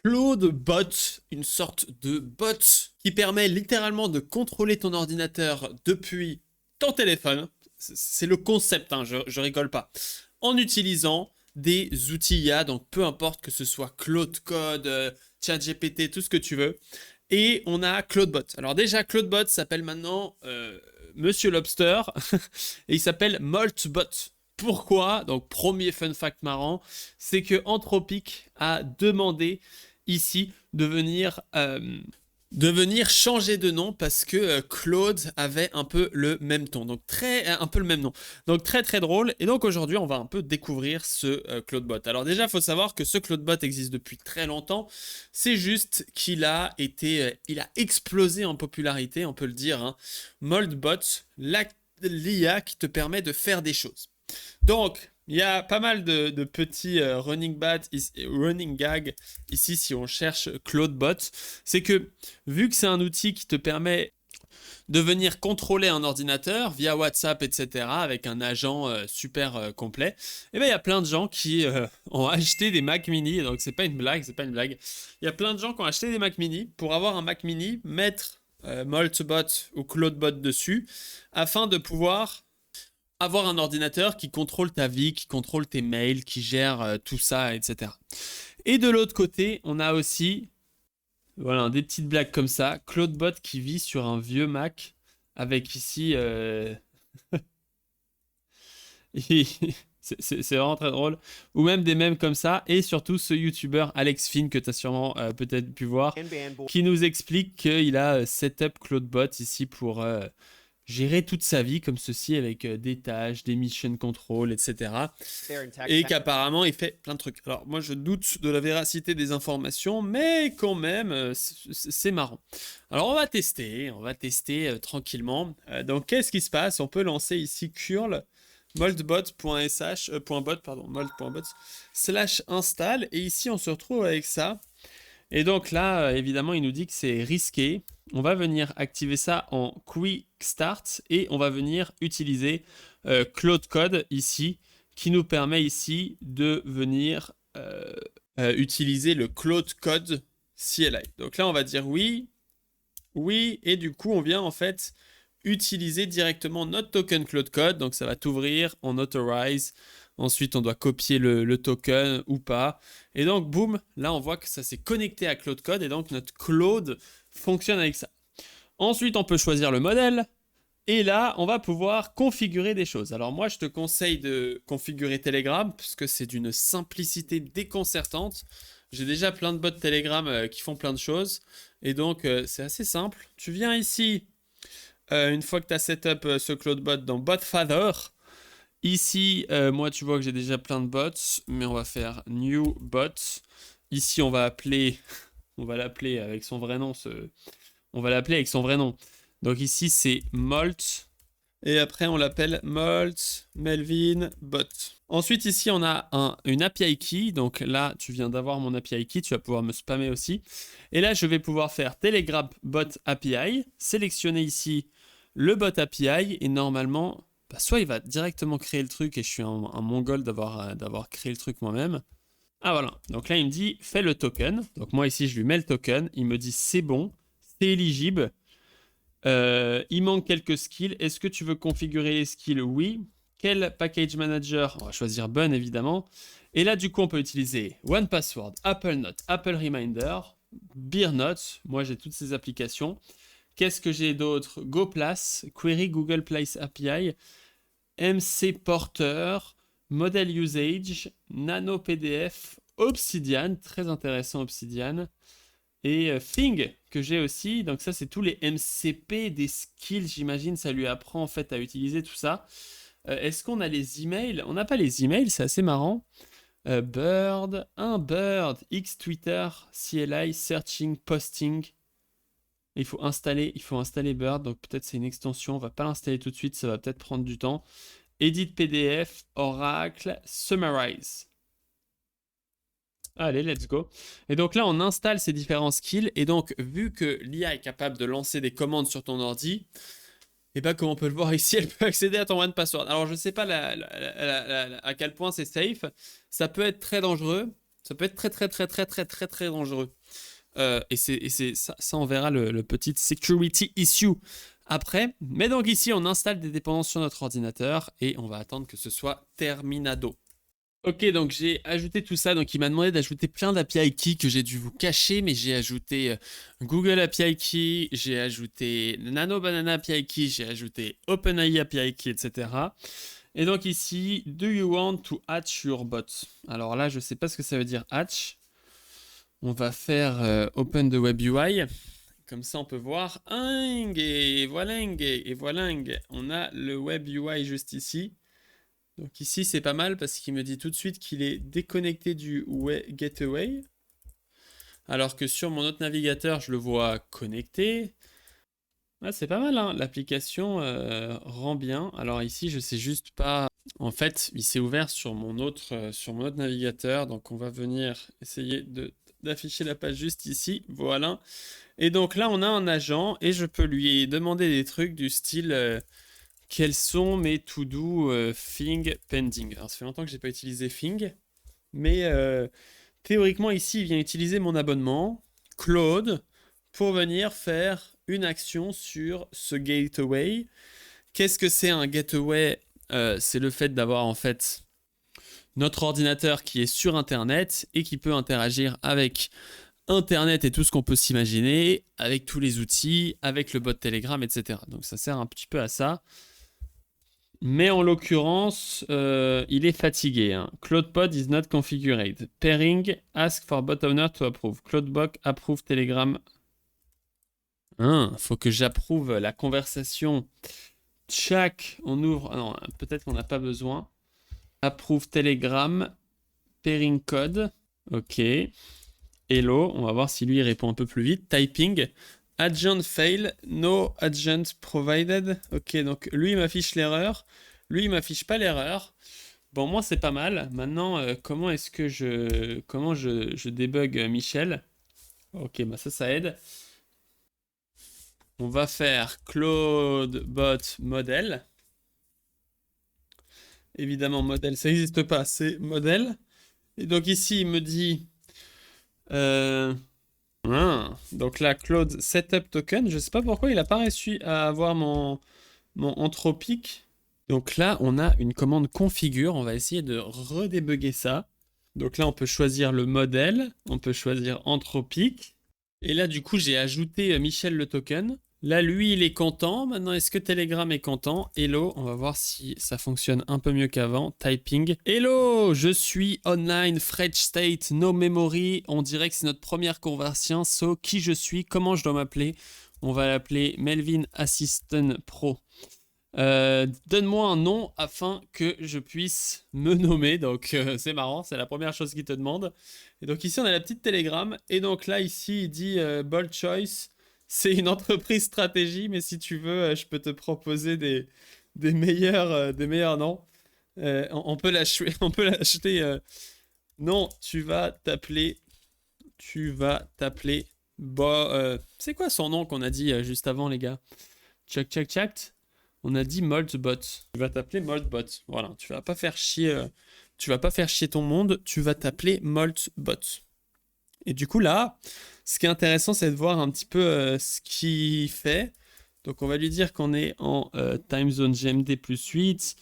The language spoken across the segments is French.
Claude Bot, une sorte de bot qui permet littéralement de contrôler ton ordinateur depuis ton téléphone. C'est le concept, hein, je rigole pas. En utilisant des outils IA, donc peu importe que ce soit Claude Code, ChatGPT, tout ce que tu veux. Et on a CloudBot. Alors déjà, CloudBot s'appelle maintenant Monsieur Lobster et il s'appelle Moltbot. Pourquoi? Donc premier fun fact marrant, c'est que Anthropic a demandé ici de venir changer de nom parce que Claude avait un peu le même ton, donc un peu le même nom, donc très très drôle. Et donc aujourd'hui on va un peu découvrir ce CloudBot. Alors déjà il faut savoir que ce CloudBot existe depuis très longtemps, c'est juste qu'il a été, il a explosé en popularité, on peut le dire, hein. Moldbot, l'IA qui te permet de faire des choses. Donc, il y a pas mal de petits running gags ici si on cherche CloudBot. C'est que, vu que c'est un outil qui te permet de venir contrôler un ordinateur via WhatsApp, etc., avec un agent super complet, et bien il y a plein de gens qui ont acheté des Mac Mini, donc c'est pas une blague, c'est pas une blague. Il y a plein de gens qui ont acheté des Mac Mini pour avoir un Mac Mini, mettre Moltbot ou CloudBot dessus, afin de pouvoir avoir un ordinateur qui contrôle ta vie, qui contrôle tes mails, qui gère tout ça, etc. Et de l'autre côté, on a aussi voilà, des petites blagues comme ça. CloudBot qui vit sur un vieux Mac avec ici... c'est vraiment très drôle. Ou même des mèmes comme ça. Et surtout ce YouTuber Alex Finn que tu as sûrement peut-être pu voir, qui nous explique qu'il a setup CloudBot ici pour gérer toute sa vie comme ceci avec des tâches, des mission control, etc. Et qu'apparemment il fait plein de trucs. Alors moi je doute de la véracité des informations, mais quand même c'est marrant. Alors on va tester tranquillement. Donc qu'est-ce qui se passe? On peut lancer ici curl mold.bot / install et ici on se retrouve avec ça. Et donc là, évidemment, il nous dit que c'est risqué. On va venir activer ça en Quick Start et on va venir utiliser Cloud Code ici, qui nous permet ici de venir utiliser le Cloud Code CLI. Donc là, on va dire oui, oui, et du coup, on vient en fait utiliser directement notre token Cloud Code. Donc ça va t'ouvrir, on authorize. Ensuite, on doit copier le token ou pas. Et donc, boum, là, on voit que ça s'est connecté à Cloud Code et donc notre Cloud fonctionne avec ça. Ensuite, on peut choisir le modèle. Et là, on va pouvoir configurer des choses. Alors moi, je te conseille de configurer Telegram parce que c'est d'une simplicité déconcertante. J'ai déjà plein de bots Telegram qui font plein de choses. Et donc, c'est assez simple. Tu viens ici, une fois que tu as setup ce CloudBot dans BotFather. Ici, moi, tu vois que j'ai déjà plein de bots, mais on va faire new bot. Ici, on va l'appeler avec son vrai nom. On va l'appeler avec son vrai nom. Donc ici, c'est Molt. Et après, on l'appelle Molt Melvin Bot. Ensuite, ici, on a une API key. Donc là, tu viens d'avoir mon API key. Tu vas pouvoir me spammer aussi. Et là, je vais pouvoir faire Telegram Bot API. Sélectionner ici le bot API. Et normalement... soit il va directement créer le truc et je suis un mongol d'avoir créé le truc moi-même. Ah voilà, donc là il me dit fais le token. Donc moi ici je lui mets le token, il me dit c'est bon, c'est éligible. Il manque quelques skills. Est-ce que tu veux configurer les skills? Oui. Quel package manager? On va choisir Bun évidemment. Et là du coup on peut utiliser OnePassword, Apple Note, Apple Reminder, BeerNote. Moi j'ai toutes ces applications. Qu'est-ce que j'ai d'autre? GoPlace, Query Google Place API, MC Porter, Model Usage, Nano PDF, Obsidian, très intéressant Obsidian, et Thing que j'ai aussi. Donc ça c'est tous les MCP des skills, j'imagine, ça lui apprend en fait à utiliser tout ça. Est-ce qu'on a les emails? On n'a pas les emails, c'est assez marrant. Bird, X Twitter, CLI, Searching, Posting. Il faut installer Bird, donc peut-être c'est une extension, on va pas l'installer tout de suite, ça va peut-être prendre du temps. Edit PDF, Oracle, Summarize. Allez, let's go. Et donc là, on installe ces différents skills. Et donc, vu que l'IA est capable de lancer des commandes sur ton ordi, et bien, comme on peut le voir ici, elle peut accéder à ton OnePassword. Alors, je ne sais pas à quel point c'est safe. Ça peut être très dangereux. Ça peut être très dangereux. Et c'est ça, on verra le petit security issue après. Mais donc ici, on installe des dépendances sur notre ordinateur et on va attendre que ce soit terminado. Ok, donc j'ai ajouté tout ça. Donc il m'a demandé d'ajouter plein d'API keys que j'ai dû vous cacher, mais j'ai ajouté Google API Key, j'ai ajouté Nano Banana API Key, j'ai ajouté OpenAI API Key, etc. Et donc ici, do you want to hatch your bot? Alors là, je sais pas ce que ça veut dire hatch. On va faire Open the Web UI. Comme ça, on peut voir. Et voilà, et voilà. On a le Web UI juste ici. Donc ici, c'est pas mal parce qu'il me dit tout de suite qu'il est déconnecté du Gateway. Alors que sur mon autre navigateur, je le vois connecté. Ah, c'est pas mal, hein. L'application rend bien. Alors ici, je sais juste pas. En fait, il s'est ouvert sur mon autre navigateur. Donc on va venir essayer d'afficher la page juste ici. Voilà. Et donc là, on a un agent et je peux lui demander des trucs du style quels sont mes to-do thing pending. Alors ça fait longtemps que j'ai pas utilisé thing, mais théoriquement ici, il vient utiliser mon abonnement Claude pour venir faire une action sur ce gateway. Qu'est-ce que c'est un gateway? C'est le fait d'avoir en fait notre ordinateur qui est sur Internet et qui peut interagir avec Internet et tout ce qu'on peut s'imaginer, avec tous les outils, avec le bot Telegram, etc. Donc ça sert un petit peu à ça. Mais en l'occurrence, il est fatigué. Hein. CloudPod is not configured. Pairing, ask for bot owner to approve. CloudBot approve Telegram. Faut que j'approuve la conversation. Chaque, on ouvre. Ah non, peut-être qu'on n'a pas besoin. Approve Telegram. Pairing code. Ok. Hello, on va voir si lui répond un peu plus vite. Typing. Agent fail, no agent provided. Ok, donc lui il m'affiche l'erreur. Lui il m'affiche pas l'erreur. Bon, moi c'est pas mal. Maintenant, comment est-ce que je débug Michel? Ok, bah ça aide. On va faire Claude bot modèle. Évidemment, modèle, ça n'existe pas, c'est modèle. Et donc ici, il me dit... donc là, Claude Setup Token, je sais pas pourquoi il a pas réussi à avoir mon anthropique. Donc là, on a une commande configure, on va essayer de redébugger ça. Donc là, on peut choisir le modèle, on peut choisir anthropique. Et là, du coup, j'ai ajouté Michel le token. Là, lui, il est content. Maintenant, est-ce que Telegram est content? Hello, on va voir si ça fonctionne un peu mieux qu'avant. Typing. Hello, je suis online, French State, no memory. On dirait que c'est notre première conversion. So, qui je suis? Comment je dois m'appeler? On va l'appeler Melvin Assistant Pro. Donne-moi un nom afin que je puisse me nommer. Donc, c'est marrant, c'est la première chose qu'il te demande. Et donc, ici, on a la petite Telegram. Et donc, là, ici, il dit Bold Choice. C'est une entreprise stratégie, mais si tu veux, je peux te proposer des meilleurs noms. On peut l'acheter. On peut l'acheter. Non, tu vas t'appeler. C'est quoi son nom qu'on a dit juste avant, les gars? Check. On a dit Moltbot. Tu vas t'appeler Moltbot. Voilà, tu vas pas faire chier. Tu vas pas faire chier ton monde. Tu vas t'appeler Moltbot. Et du coup là, ce qui est intéressant, c'est de voir un petit peu ce qu'il fait. Donc on va lui dire qu'on est en time zone GMD plus 8.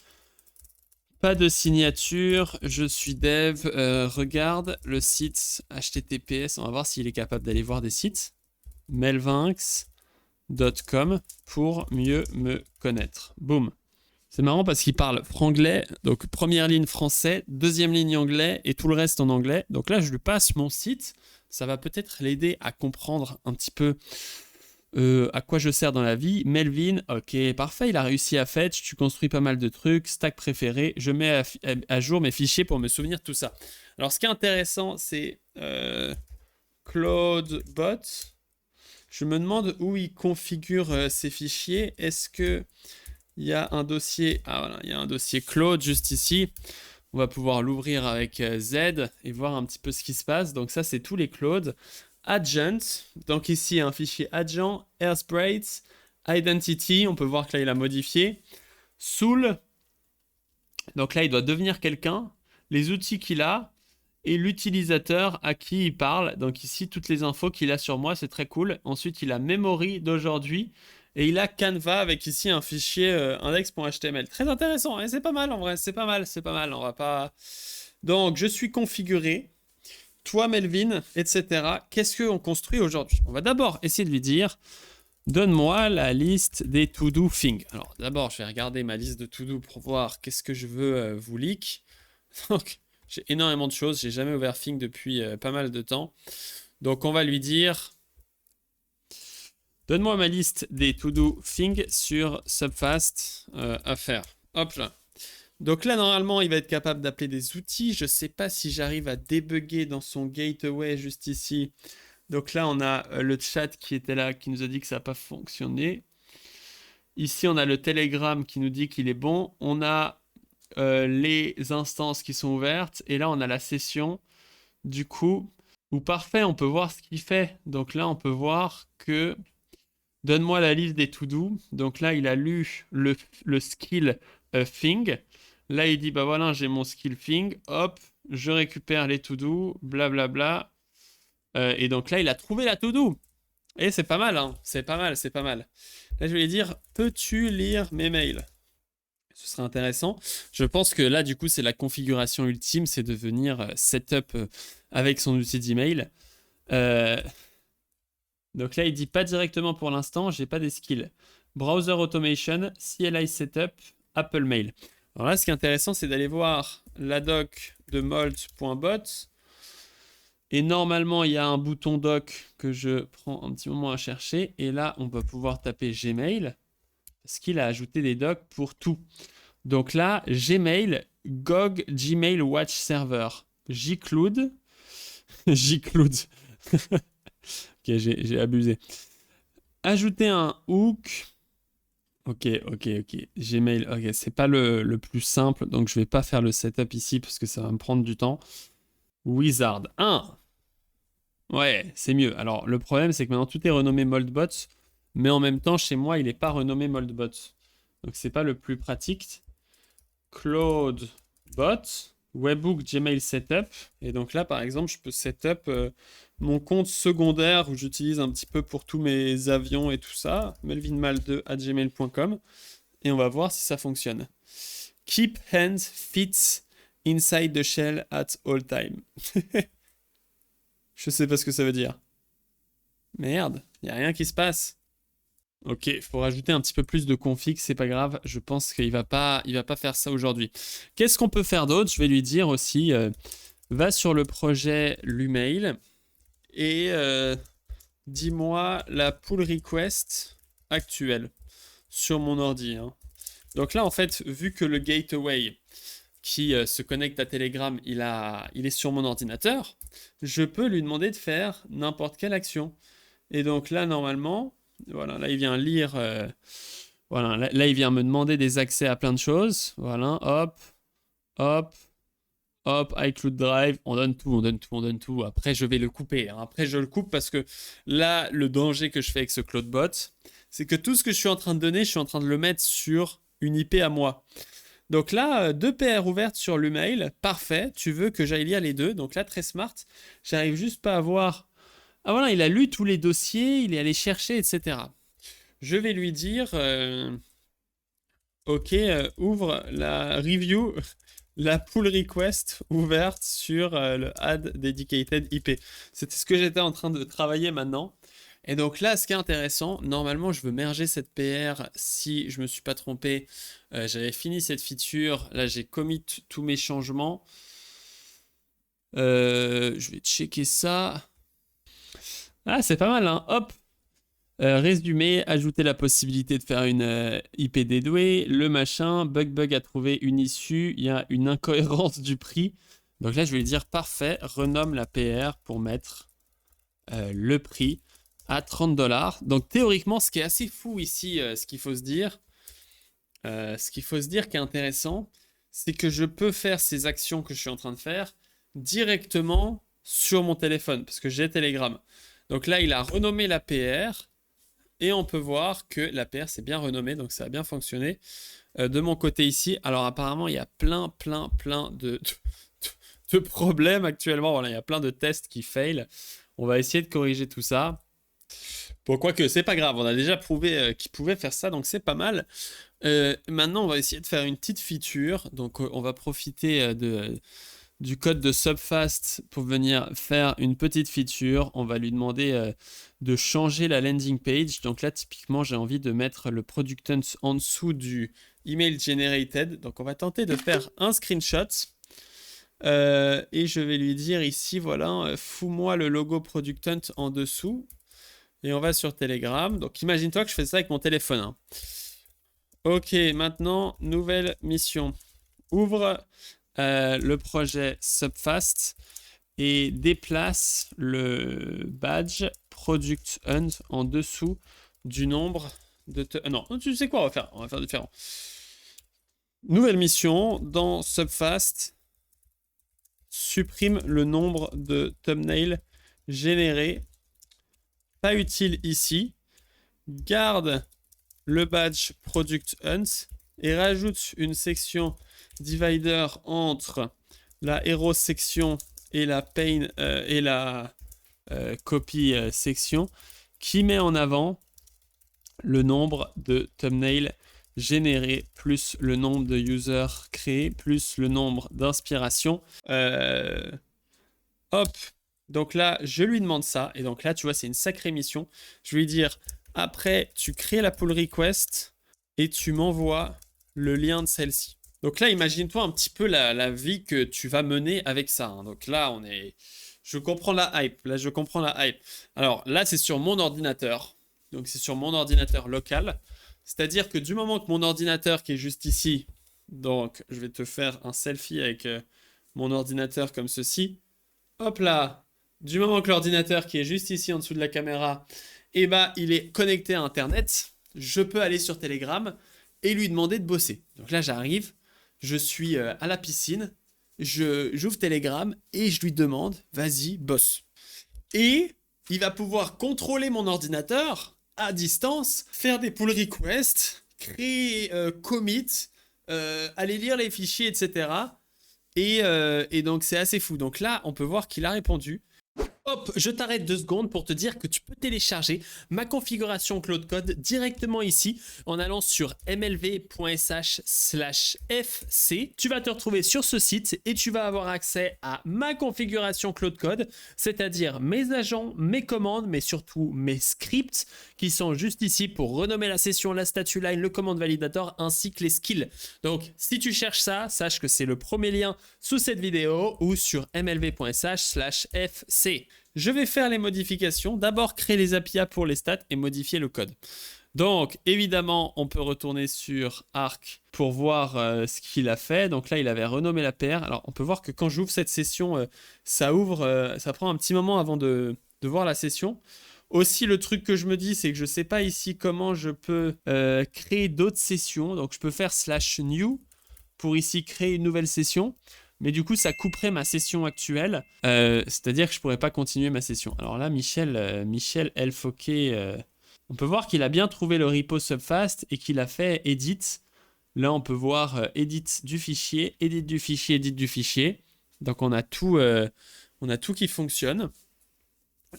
Pas de signature, je suis dev. Regarde le site HTTPS. On va voir s'il est capable d'aller voir des sites. melvinx.com pour mieux me connaître. Boum. C'est marrant parce qu'il parle franglais, donc première ligne français, deuxième ligne anglais et tout le reste en anglais. Donc là, je lui passe mon site. Ça va peut-être l'aider à comprendre un petit peu à quoi je sers dans la vie. Melvin, ok, parfait, il a réussi à fetch, tu construis pas mal de trucs, stack préféré, je mets à jour mes fichiers pour me souvenir de tout ça. Alors ce qui est intéressant, c'est CloudBot. Je me demande où il configure ses fichiers. Est-ce que il y a un dossier, voilà, il y a un dossier Claude juste ici. On va pouvoir l'ouvrir avec Z et voir un petit peu ce qui se passe. Donc ça, c'est tous les Claude. Agent, donc ici un fichier agent, airsprates, identity, on peut voir que là il a modifié. Soul, donc là il doit devenir quelqu'un. Les outils qu'il a, et l'utilisateur à qui il parle. Donc ici, toutes les infos qu'il a sur moi, c'est très cool. Ensuite, il a memory d'aujourd'hui et il a Canva avec ici un fichier index.html. Très intéressant, et c'est pas mal en vrai, c'est pas mal, c'est pas mal. On va pas. Donc, je suis configuré. Toi, Melvin, etc. Qu'est-ce qu'on construit aujourd'hui? On va d'abord essayer de lui dire, donne-moi la liste des to-do things. Alors, d'abord, je vais regarder ma liste de to-do pour voir qu'est-ce que je veux vous leak. Donc, j'ai énormément de choses. J'ai jamais ouvert Thing depuis pas mal de temps. Donc, on va lui dire, donne-moi ma liste des to-do things sur Subfast à faire. Hop là. Donc là, normalement, il va être capable d'appeler des outils. Je ne sais pas si j'arrive à débugger dans son gateway juste ici. Donc là, on a le chat qui était là, qui nous a dit que ça n'a pas fonctionné. Ici, on a le Telegram qui nous dit qu'il est bon. On a les instances qui sont ouvertes. Et là, on a la session, du coup, où parfait, on peut voir ce qu'il fait. Donc là, on peut voir que donne-moi la liste des to-do. Donc là, il a lu le skill thing. Là, il dit, bah voilà, j'ai mon skill thing. Hop, je récupère les to-do, blablabla. Et donc là, il a trouvé la to-do. Et c'est pas mal, hein. C'est pas mal, c'est pas mal. Là, je vais lui dire, peux-tu lire mes mails? Ce serait intéressant. Je pense que là, du coup, c'est la configuration ultime, c'est de venir setup avec son outil d'email. Donc là, il dit pas directement pour l'instant, j'ai pas des skills. Browser Automation, CLI Setup, Apple Mail. Alors là, ce qui est intéressant, c'est d'aller voir la doc de molt.bot. Et normalement, il y a un bouton doc que je prends un petit moment à chercher. Et là, on va pouvoir taper Gmail parce qu'il a ajouté des docs pour tout. Donc là, Gmail, GOG Gmail Watch Server. J'cloud. J'cloud. Ok, j'ai abusé. Ajouter un hook. Ok. Gmail, ok, c'est pas le plus simple, donc je vais pas faire le setup ici parce que ça va me prendre du temps. Wizard 1. Ouais, c'est mieux. Alors, le problème, c'est que maintenant tout est renommé Moldbot, mais en même temps, chez moi, il n'est pas renommé Moldbot. Donc, c'est pas le plus pratique. CloudBot, Webhook Gmail Setup. Et donc là, par exemple, je peux setup mon compte secondaire où j'utilise un petit peu pour tous mes avions et tout ça, melvinmal2@gmail.com. Et on va voir si ça fonctionne. Keep hands fits inside the shell at all time. Je sais pas ce que ça veut dire. Merde, y a rien qui se passe. Ok, il faut rajouter un petit peu plus de config, c'est pas grave. Je pense qu'il va pas faire ça aujourd'hui. Qu'est-ce qu'on peut faire d'autre? Je vais lui dire aussi, va sur le projet Lumail et dis-moi la pull request actuelle sur mon ordi. Hein. Donc là, en fait, vu que le gateway qui se connecte à Telegram, il est sur mon ordinateur, je peux lui demander de faire n'importe quelle action. Et donc là, normalement, voilà, là, il vient lire, voilà, là, il vient me demander des accès à plein de choses. Voilà, hop, iCloud Drive, on donne tout. Après, je vais le couper. Hein. Après, je le coupe parce que là, le danger que je fais avec ce CloudBot, c'est que tout ce que je suis en train de donner, je suis en train de le mettre sur une IP à moi. Donc là, 2 PR ouvertes sur l'email, parfait, tu veux que j'aille lire les deux, donc là, très smart, j'arrive juste pas à voir... Ah voilà, il a lu tous les dossiers, il est allé chercher, etc. Je vais lui dire, ok, ouvre la review, la pull request ouverte sur le add dedicated IP. C'était ce que j'étais en train de travailler maintenant. Et donc là, ce qui est intéressant, normalement, je veux merger cette PR si je ne me suis pas trompé. J'avais fini cette feature. Là, j'ai commit tous mes changements. Je vais checker ça. Ah, c'est pas mal, hein. Hop. Résumé, ajouter la possibilité de faire une IP dédouée. Le machin, bug a trouvé une issue. Il y a une incohérence du prix. Donc là, je vais lui dire, parfait, renomme la PR pour mettre le prix à 30 $. Donc théoriquement, ce qui est assez fou ici, ce qu'il faut se dire qui est intéressant, c'est que je peux faire ces actions que je suis en train de faire directement sur mon téléphone, parce que j'ai Telegram. Donc là, il a renommé la PR, et on peut voir que la PR s'est bien renommée, donc ça a bien fonctionné. De mon côté ici, alors apparemment, il y a plein de de problèmes actuellement. Voilà, il y a plein de tests qui fail. On va essayer de corriger tout ça. Bon, quoique, c'est pas grave. On a déjà prouvé qu'il pouvait faire ça, donc c'est pas mal. Maintenant, on va essayer de faire une petite feature. Donc, on va profiter du code de Subfast pour venir faire une petite feature. On va lui demander de changer la landing page. Donc là, typiquement, j'ai envie de mettre le productant en dessous du email generated. Donc, on va tenter de faire un screenshot. Et je vais lui dire ici, voilà, fous-moi le logo productant en dessous. Et on va sur Telegram. Donc, imagine-toi que je fais ça avec mon téléphone. Hein. Ok, maintenant, nouvelle mission. Ouvre le projet Subfast et déplace le badge Product Hunt en dessous du nombre de... non, tu sais quoi, on va faire différent. Nouvelle mission, dans Subfast, supprime le nombre de thumbnails générés. Pas utile ici. Garde le badge Product Hunt et rajoute une section divider entre la hero section et la pain et la copy section qui met en avant le nombre de thumbnails générés plus le nombre de users créés plus le nombre d'inspirations. Hop, donc là je lui demande ça et donc là tu vois c'est une sacrée mission. Je vais lui dire après tu crées la pull request et tu m'envoies le lien de celle-ci. Donc là, imagine-toi un petit peu la vie que tu vas mener avec ça. Hein. Donc là, je comprends la hype. Là, je comprends la hype. Alors là, c'est sur mon ordinateur. Donc c'est sur mon ordinateur local. C'est-à-dire que du moment que mon ordinateur qui est juste ici, donc je vais te faire un selfie avec mon ordinateur comme ceci. Hop là, du moment que l'ordinateur qui est juste ici en dessous de la caméra, eh ben, il est connecté à Internet, je peux aller sur Telegram et lui demander de bosser. Donc là, j'arrive. Je suis à la piscine, j'ouvre Telegram et je lui demande, vas-y, bosse. Et il va pouvoir contrôler mon ordinateur à distance, faire des pull requests, créer commit, aller lire les fichiers, etc. Et donc c'est assez fou. Donc là, on peut voir qu'il a répondu. Hop, je t'arrête 2 secondes pour te dire que tu peux télécharger ma configuration Claude Code directement ici en allant sur mlv.sh/fc. Tu vas te retrouver sur ce site et tu vas avoir accès à ma configuration Claude Code, c'est-à-dire mes agents, mes commandes, mais surtout mes scripts qui sont juste ici pour renommer la session, la statue line, le command validator ainsi que les skills. Donc si tu cherches ça, sache que c'est le premier lien sous cette vidéo ou sur mlv.sh/fc. Je vais faire les modifications. D'abord, créer les API pour les stats et modifier le code. Donc, évidemment, on peut retourner sur Arc pour voir ce qu'il a fait. Donc là, il avait renommé la paire. Alors, on peut voir que quand j'ouvre cette session, ça ouvre, ça prend un petit moment avant de voir la session. Aussi, le truc que je me dis, c'est que je ne sais pas ici comment je peux créer d'autres sessions. Donc, je peux faire /new pour ici créer une nouvelle session. Mais du coup, ça couperait ma session actuelle. C'est-à-dire que je ne pourrais pas continuer ma session. Alors là, Michel Elfoké, on peut voir qu'il a bien trouvé le repo Subfast et qu'il a fait edit. Là, on peut voir edit du fichier, edit du fichier, edit du fichier. Donc, on a tout qui fonctionne.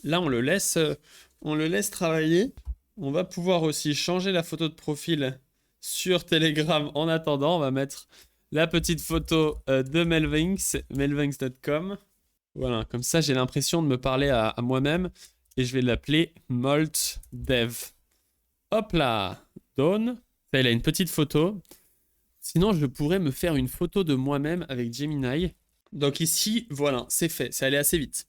Là, on le laisse travailler. On va pouvoir aussi changer la photo de profil sur Telegram. En attendant, on va mettre la petite photo de Melvinx, melvinx.com. Voilà, comme ça, j'ai l'impression de me parler à moi-même. Et je vais l'appeler MoltDev. Hop là, Dawn. Ça, il a une petite photo. Sinon, je pourrais me faire une photo de moi-même avec Gemini. Donc ici, voilà, c'est fait. C'est allé assez vite.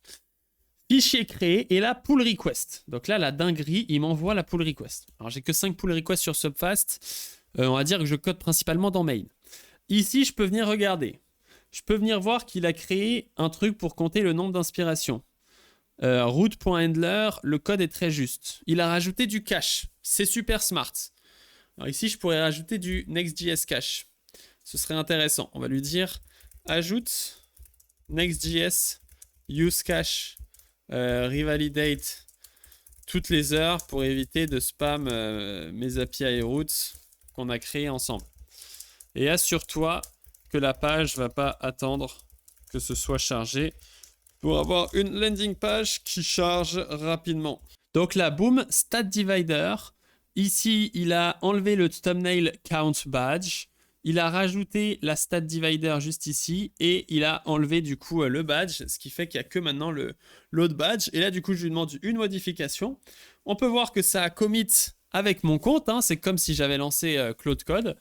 Fichier créé et la pull request. Donc là, la dinguerie, il m'envoie la pull request. Alors, j'ai que 5 pull requests sur Subfast. On va dire que je code principalement dans main. Ici, je peux venir regarder. Je peux venir voir qu'il a créé un truc pour compter le nombre d'inspirations. Root.handler, le code est très juste. Il a rajouté du cache. C'est super smart. Alors ici, je pourrais rajouter du Next.js cache. Ce serait intéressant. On va lui dire ajoute Next.js use cache revalidate toutes les heures pour éviter de spam mes API et routes qu'on a créés ensemble. Et assure-toi que la page ne va pas attendre que ce soit chargé pour avoir une landing page qui charge rapidement. Donc là, boum, stat divider. Ici, il a enlevé le thumbnail count badge. Il a rajouté la stat divider juste ici et il a enlevé du coup le badge, ce qui fait qu'il n'y a que maintenant l'autre badge. Et là, du coup, je lui demande une modification. On peut voir que ça a commit avec mon compte. Hein. C'est comme si j'avais lancé Claude Code.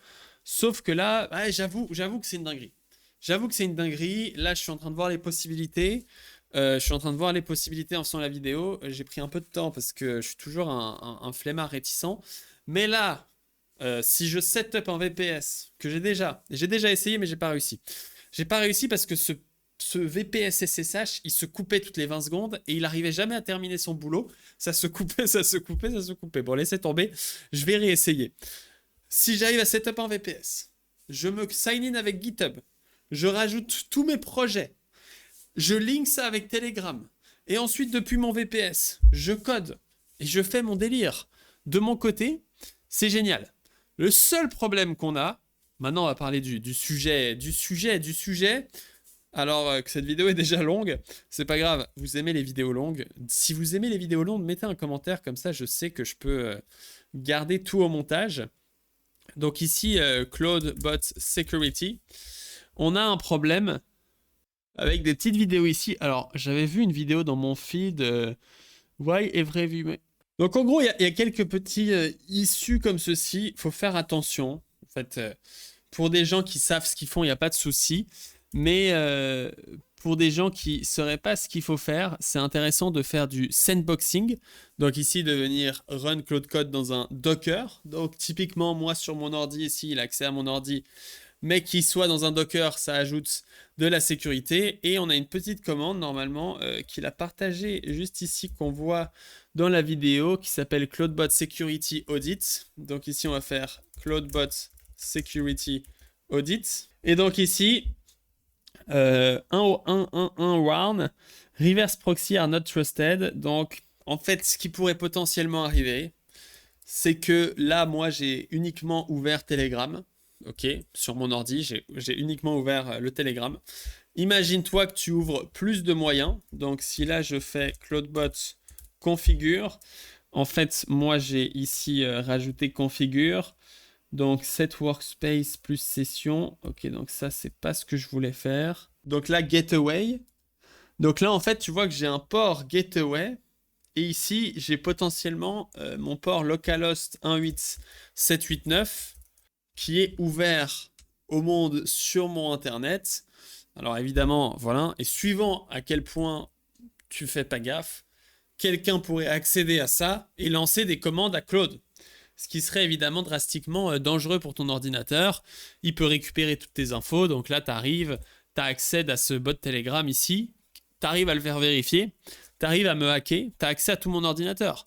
Sauf que là, ouais, j'avoue que c'est une dinguerie. J'avoue que c'est une dinguerie. Là, je suis en train de voir les possibilités. Je suis en train de voir les possibilités en faisant la vidéo. J'ai pris un peu de temps parce que je suis toujours un flemmard réticent. Mais là, si je setup un VPS, que j'ai déjà essayé, mais j'ai pas réussi. J'ai pas réussi parce que ce VPS SSH, il se coupait toutes les 20 secondes et il arrivait jamais à terminer son boulot. Ça se coupait, ça se coupait, ça se coupait. Bon, laissez tomber. Je vais réessayer. Si j'arrive à setup un VPS, je me sign in avec GitHub, je rajoute tous mes projets, je link ça avec Telegram, et ensuite depuis mon VPS, je code et je fais mon délire. De mon côté, c'est génial. Le seul problème qu'on a, maintenant on va parler du sujet. Alors que cette vidéo est déjà longue, c'est pas grave, vous aimez les vidéos longues. Si vous aimez les vidéos longues, mettez un commentaire, comme ça je sais que je peux garder tout au montage. Donc ici, Claude Bot Security, on a un problème avec des petites vidéos ici. Alors, j'avais vu une vidéo dans mon feed, Why Every View. Donc en gros, il y a quelques petits issues comme ceci. Il faut faire attention. En fait, pour des gens qui savent ce qu'ils font, il n'y a pas de souci. Mais pour des gens qui ne sauraient pas ce qu'il faut faire, c'est intéressant de faire du sandboxing. Donc ici, de venir run Claude Code dans un Docker. Donc typiquement, moi sur mon ordi, ici, il a accès à mon ordi. Mais qu'il soit dans un Docker, ça ajoute de la sécurité. Et on a une petite commande, normalement, qu'il a partagée juste ici, qu'on voit dans la vidéo, qui s'appelle CloudBot Security Audit. Donc ici, on va faire CloudBot Security Audit. Et donc ici, 10111 warn, reverse proxy are not trusted. Donc, en fait, ce qui pourrait potentiellement arriver, c'est que là, moi, j'ai uniquement ouvert Telegram. Ok, sur mon ordi, j'ai uniquement ouvert le Telegram. Imagine-toi que tu ouvres plus de moyens. Donc, si là, je fais CloudBot configure, en fait, moi, j'ai ici rajouté configure. Donc, set workspace plus session. Ok, donc ça, c'est pas ce que je voulais faire. Donc là, gateway. Donc là, en fait, tu vois que j'ai un port gateway. Et ici, j'ai potentiellement mon port localhost 18789 qui est ouvert au monde sur mon internet. Alors évidemment, voilà. Et suivant à quel point tu fais pas gaffe, quelqu'un pourrait accéder à ça et lancer des commandes à Claude. Ce qui serait évidemment drastiquement dangereux pour ton ordinateur. Il peut récupérer toutes tes infos. Donc là, tu arrives, tu accèdes à ce bot Telegram ici. Tu arrives à le faire vérifier. Tu arrives à me hacker. Tu as accès à tout mon ordinateur.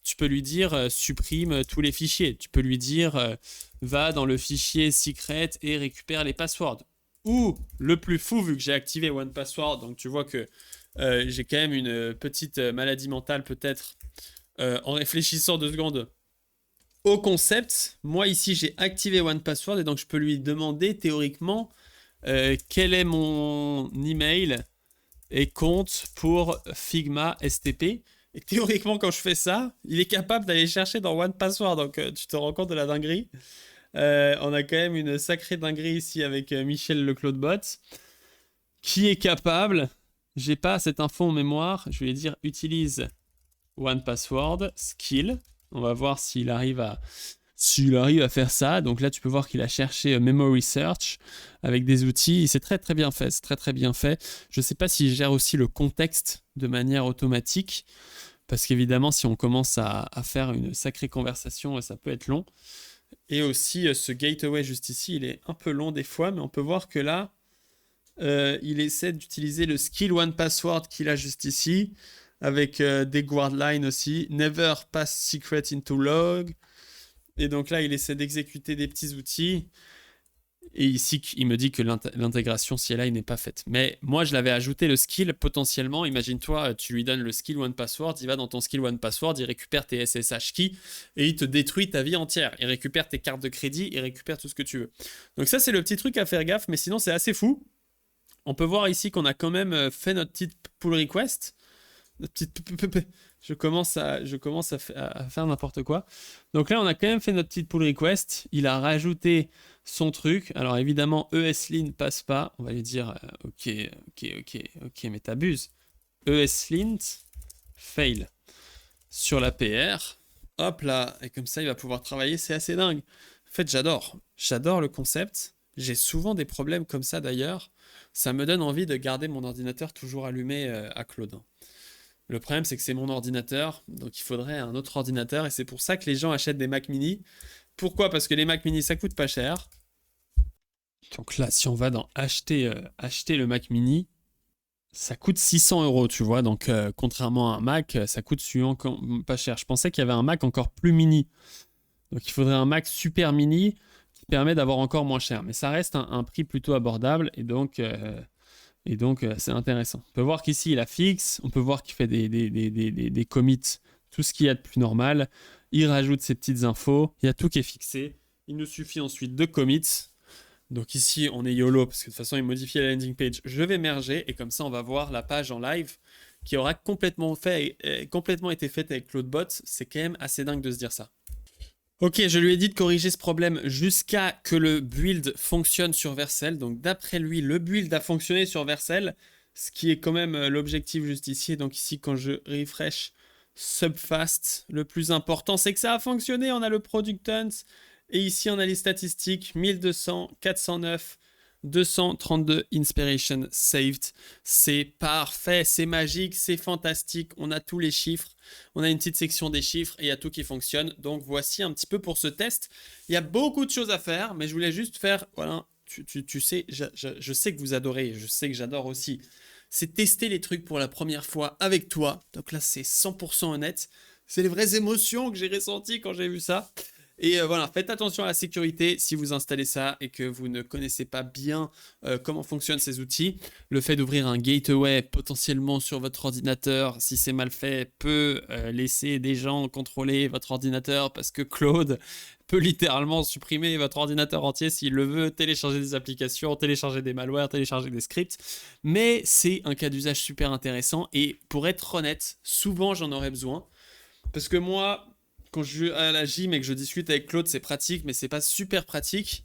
Tu peux lui dire supprime tous les fichiers. Tu peux lui dire va dans le fichier secret et récupère les passwords. Ou le plus fou, vu que j'ai activé OnePassword, donc tu vois que j'ai quand même une petite maladie mentale peut-être en réfléchissant 2 secondes au concept. Moi ici j'ai activé OnePassword et donc je peux lui demander théoriquement quel est mon email et compte pour Figma STP. Et théoriquement, quand je fais ça, il est capable d'aller chercher dans OnePassword. Donc, tu te rends compte de la dinguerie. On a quand même une sacrée dinguerie ici avec Michel le CloudBot, qui est capable, j'ai pas cette info en mémoire, je vais dire utilise OnePassword, skill. On va voir s'il arrive à faire ça. Donc là, tu peux voir qu'il a cherché Memory Search avec des outils. C'est très très bien fait. C'est très très bien fait. Je ne sais pas s'il gère aussi le contexte de manière automatique. Parce qu'évidemment, si on commence à faire une sacrée conversation, ça peut être long. Et aussi, ce gateway juste ici, il est un peu long des fois. Mais on peut voir que là, il essaie d'utiliser le skill OnePassword qu'il a juste ici. Avec des guidelines aussi. Never pass secret into log. Et donc là, il essaie d'exécuter des petits outils. Et ici, il me dit que l'intégration CLI n'est pas faite. Mais moi, je l'avais ajouté le skill potentiellement. Imagine-toi, tu lui donnes le skill OnePassword, il va dans ton skill OnePassword, il récupère tes SSH keys et il te détruit ta vie entière. Il récupère tes cartes de crédit, il récupère tout ce que tu veux. Donc ça, c'est le petit truc à faire gaffe, mais sinon, c'est assez fou. On peut voir ici qu'on a quand même fait notre petite pull request. Notre petite... Je commence à faire n'importe quoi. Donc là, on a quand même fait notre petite pull request. Il a rajouté son truc. Alors évidemment, ESLint passe pas. On va lui dire, ok, mais t'abuses. ESLint, fail. Sur la PR. Hop là, et comme ça, il va pouvoir travailler. C'est assez dingue. En fait, j'adore le concept. J'ai souvent des problèmes comme ça d'ailleurs. Ça me donne envie de garder mon ordinateur toujours allumé à Claude. Le problème, c'est que c'est mon ordinateur, donc il faudrait un autre ordinateur, et c'est pour ça que les gens achètent des Mac mini. Pourquoi? Parce que les Mac mini, ça coûte pas cher. Donc là, si on va dans acheter le Mac mini, ça coûte 600 €, tu vois. Donc contrairement à un Mac, ça coûte pas cher. Je pensais qu'il y avait un Mac encore plus mini. Donc il faudrait un Mac super mini qui permet d'avoir encore moins cher. Mais ça reste un prix plutôt abordable, et donc c'est intéressant. On peut voir qu'ici, il a fixe. On peut voir qu'il fait des commits, tout ce qu'il y a de plus normal. Il rajoute ses petites infos. Il y a tout qui est fixé. Il nous suffit ensuite de commits. Donc ici, on est YOLO, parce que de toute façon, il modifie la landing page. Je vais merger, et comme ça, on va voir la page en live qui aura complètement été faite avec CloudBot. C'est quand même assez dingue de se dire ça. Ok, je lui ai dit de corriger ce problème jusqu'à que le build fonctionne sur Vercel. Donc d'après lui, le build a fonctionné sur Vercel, ce qui est quand même l'objectif juste ici. Donc ici, quand je refresh Subfast, le plus important, c'est que ça a fonctionné. On a le Productance, et ici, on a les statistiques, 1200, 409, 232 inspiration saved. C'est parfait, c'est magique, c'est fantastique. On a tous les chiffres. On a une petite section des chiffres et il y a tout qui fonctionne. Donc voici un petit peu pour ce test. Il y a beaucoup de choses à faire, mais je voulais juste faire, voilà, tu sais, je sais que vous adorez, je sais que j'adore aussi. C'est tester les trucs pour la première fois avec toi. Donc là, c'est 100% honnête. C'est les vraies émotions que j'ai ressenties quand j'ai vu ça. Et voilà, faites attention à la sécurité si vous installez ça et que vous ne connaissez pas bien comment fonctionnent ces outils. Le fait d'ouvrir un gateway potentiellement sur votre ordinateur, si c'est mal fait, peut laisser des gens contrôler votre ordinateur, parce que Claude peut littéralement supprimer votre ordinateur entier s'il le veut, télécharger des applications, télécharger des malwares, télécharger des scripts. Mais c'est un cas d'usage super intéressant, et pour être honnête, souvent j'en aurais besoin. Parce que moi, quand je vais à la gym et que je discute avec Claude, c'est pratique, mais c'est pas super pratique.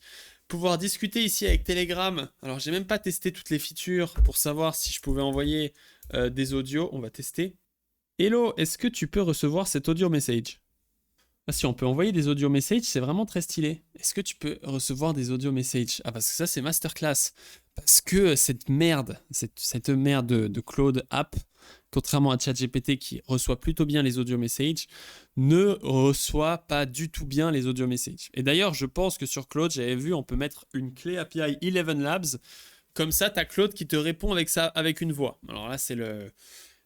Pouvoir discuter ici avec Telegram. Alors, j'ai même pas testé toutes les features pour savoir si je pouvais envoyer des audios. On va tester. Hello, est-ce que tu peux recevoir cet audio message? Ah si, on peut envoyer des audio messages, c'est vraiment très stylé. Est-ce que tu peux recevoir des audio messages? Ah, parce que ça, c'est masterclass. Parce que cette merde de Claude App, contrairement à ChatGPT qui reçoit plutôt bien les audio messages, ne reçoit pas du tout bien les audio messages. Et d'ailleurs, je pense que sur Claude, j'avais vu, on peut mettre une clé API 11 Labs. Comme ça, tu as Claude qui te répond avec une voix. Alors là,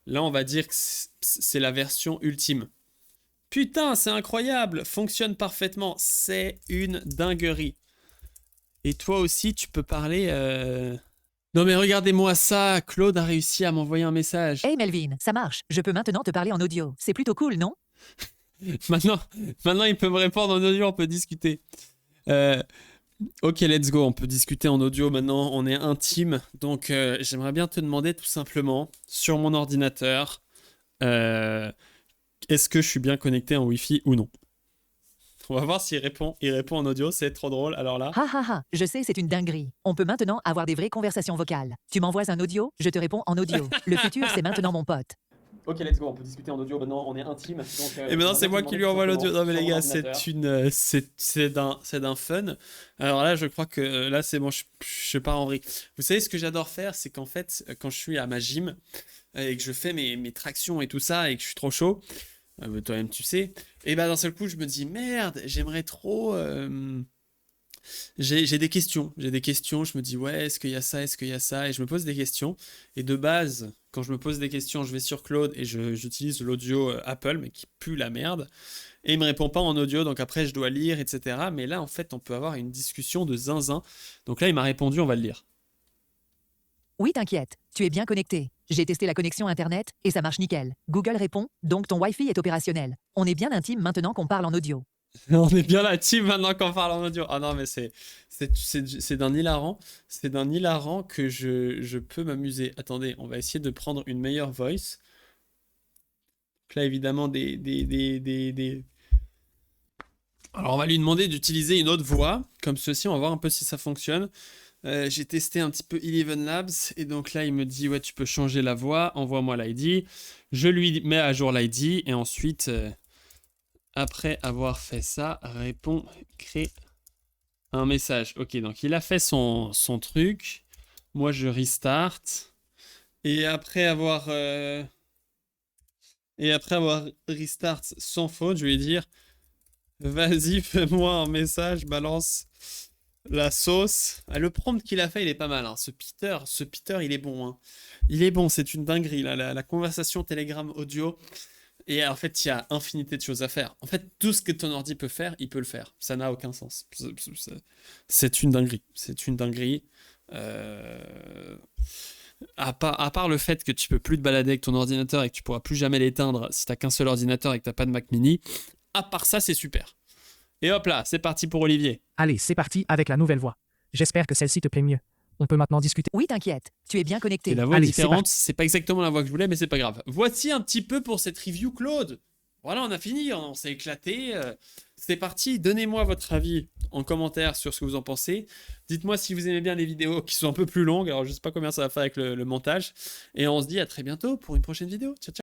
là, on va dire que c'est la version ultime. Putain, c'est incroyable, fonctionne parfaitement, c'est une dinguerie. Et toi aussi, tu peux parler... Non mais regardez-moi ça, Claude a réussi à m'envoyer un message. Hey Melvin, ça marche, je peux maintenant te parler en audio. C'est plutôt cool, non? Maintenant, il peut me répondre en audio, on peut discuter. Ok, let's go, on peut discuter en audio maintenant, on est intime. Donc j'aimerais bien te demander tout simplement, sur mon ordinateur, est-ce que je suis bien connecté en Wi-Fi ou non? On va voir s'il répond. Il répond en audio, c'est trop drôle. Alors là... Ha ha ha, je sais, c'est une dinguerie. On peut maintenant avoir des vraies conversations vocales. Tu m'envoies un audio, je te réponds en audio. Le futur, c'est maintenant, mon pote. Ok, let's go, on peut discuter en audio, maintenant on est intime. Et maintenant c'est moi qui lui envoie l'audio. Non mais les gars, c'est d'un fun. Alors là, je crois que là c'est bon, je pars en vrille. Vous savez ce que j'adore faire, c'est qu'en fait, quand je suis à ma gym et que je fais mes tractions et tout ça, et que je suis trop chaud, toi-même tu sais, et bah d'un seul coup je me dis merde, j'aimerais trop... J'ai des questions, je me dis ouais, est-ce qu'il y a ça, et je me pose des questions, et de base, quand je me pose des questions, je vais sur Claude et j'utilise l'audio Apple, mais qui pue la merde, et il me répond pas en audio, donc après je dois lire, etc. Mais là en fait on peut avoir une discussion de zinzin, donc là il m'a répondu, on va le lire. Oui, t'inquiète, tu es bien connecté. J'ai testé la connexion Internet et ça marche nickel. Google répond, donc ton Wi-Fi est opérationnel. On est bien intime maintenant qu'on parle en audio. On est bien la team maintenant qu'on parle en audio. Ah non, mais c'est d'un hilarant. C'est d'un hilarant que je peux m'amuser. Attendez, on va essayer de prendre une meilleure voice. Donc là, évidemment, Alors, on va lui demander d'utiliser une autre voix, comme ceci. On va voir un peu si ça fonctionne. J'ai testé un petit peu Eleven Labs. Et donc là, il me dit, ouais, tu peux changer la voix. Envoie-moi l'ID. Je lui mets à jour l'ID. Et ensuite, après avoir fait ça, répond, crée un message. Ok, donc il a fait son truc. Moi, je restart. Et après avoir restart sans faute, je vais dire, vas-y, fais-moi un message, balance la sauce. Ah, le prompt qu'il a fait, il est pas mal, hein. Ce Peter, il est bon, hein. Il est bon, c'est une dinguerie, là. La conversation Telegram audio. Et en fait, il y a infinité de choses à faire. En fait, tout ce que ton ordi peut faire, il peut le faire. Ça n'a aucun sens. C'est une dinguerie. C'est une dinguerie. Euh, à part le fait que tu peux plus te balader avec ton ordinateur et que tu pourras plus jamais l'éteindre si t'as qu'un seul ordinateur et que t'as pas de Mac mini, à part ça, c'est super. Et hop là, c'est parti pour Olivier. Allez, c'est parti avec la nouvelle voix. J'espère que celle-ci te plaît mieux. On peut maintenant discuter. Oui, t'inquiète. Tu es bien Et connecté. la voix est Allez, c'est différente, c'est pas exactement la voix que je voulais, mais c'est pas grave. Voici un petit peu pour cette review, Claude. Voilà, on a fini, on s'est éclaté. C'est parti, donnez-moi votre avis en commentaire sur ce que vous en pensez. Dites-moi si vous aimez bien les vidéos qui sont un peu plus longues, alors je sais pas combien ça va faire avec le montage. Et on se dit à très bientôt pour une prochaine vidéo. Ciao, ciao.